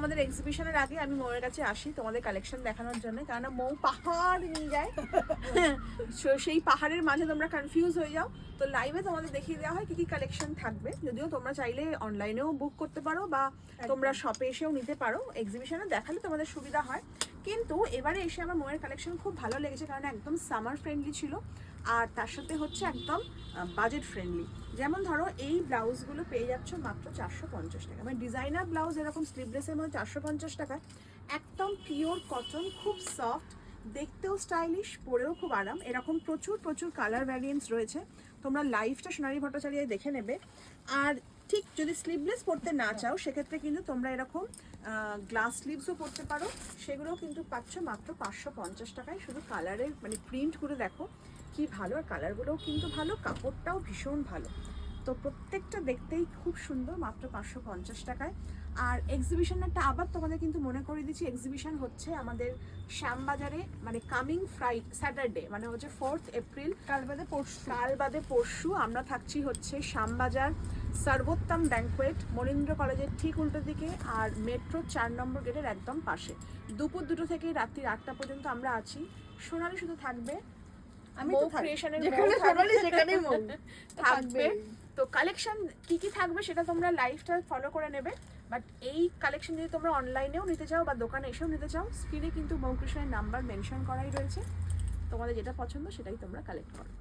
আমাদের এক্সিবিশনের আগে আমি মৌয়ের কাছে আসি তোমাদের কালেকশন দেখানোর জন্য, কারণ মৌ পাহাড় নিয়ে যায়। সেই পাহাড়ের মাঝে তোমরা কনফিউজ হয়ে যাও, তো লাইভে তোমাদের দেখিয়ে দেওয়া হয় কি কি কালেকশন থাকবে। যদিও তোমরা চাইলে অনলাইনেও বুক করতে পারো বা তোমরা শপে এসেও নিতে পারো, এক্সিবিশনে দেখালে তোমাদের সুবিধা হয়। কিন্তু এবারে এসে আমার মৌয়ের কালেকশন খুব ভালো লেগেছে, কারণ একদম সামার ফ্রেন্ডলি ছিল আর তার সাথে হচ্ছে একদম বাজেট ফ্রেন্ডলি। যেমন ধরো এই ব্লাউজগুলো পেয়ে যাচ্ছ মাত্র 450 টাকা, মানে ডিজাইনার ব্লাউজ এরকম স্লিভলেসের মধ্যে 450 টাকায়, একদম পিওর কটন, খুব সফট, দেখতেও স্টাইলিশ, পরেও খুব আরাম। এরকম প্রচুর প্রচুর কালার ভ্যারিয়েন্টস রয়েছে, তোমরা লাইভটা সোনালী ভট্টাচার্য দেখে নেবে। আর ঠিক যদি স্লিভলেস পরতে না চাও সেক্ষেত্রে কিন্তু তোমরা এরকম গ্লাস স্লিভসও পরতে পারো, সেগুলোও কিন্তু পাচ্ছ মাত্র 550 টাকায়। শুধু কালারের মানে প্রিন্টগুলো দেখো কি ভালো, আর কালারগুলোও কিন্তু ভালো, কাপড়টাও ভীষণ ভালো, তো প্রত্যেকটা দেখতেই খুব সুন্দর, মাত্র 550 টাকায়। আর এক্সিবিশনটা আবার তোমাদের কিন্তু মনে করে দিচ্ছি, এক্সিবিশন হচ্ছে আমাদের শ্যামবাজারে, মানে কামিং স্যাটারডে, মানে হচ্ছে 4th এপ্রিল, কাল বাদে পরশু আমরা থাকছি হচ্ছে শ্যামবাজার সর্বোত্তম ব্যাংকোয়েট, মনীন্দ্র কলেজের ঠিক উল্টো দিকে, আর মেট্রো 4 নম্বর গেটের একদম পাশে। দুপুর 2টো থেকে রাত্রি 8টা পর্যন্ত আমরা আছি। সোনালি শুধু থাকবে, আমি তো ক্রিয়েশনের থাকবে। তো কালেকশন কি কি থাকবে সেটা তোমরা লাইভটা ফলো করে নেবে। বাট এই কালেকশন যদি তোমরা অনলাইনেও নিতে চাও বা দোকানে এসেও নিতে চাও, স্ক্রিনে কিন্তু মৌ কৃষ্ণের নাম্বার মেনশন করাই রয়েছে, তোমাদের যেটা পছন্দ সেটাই তোমরা কালেক্ট করো।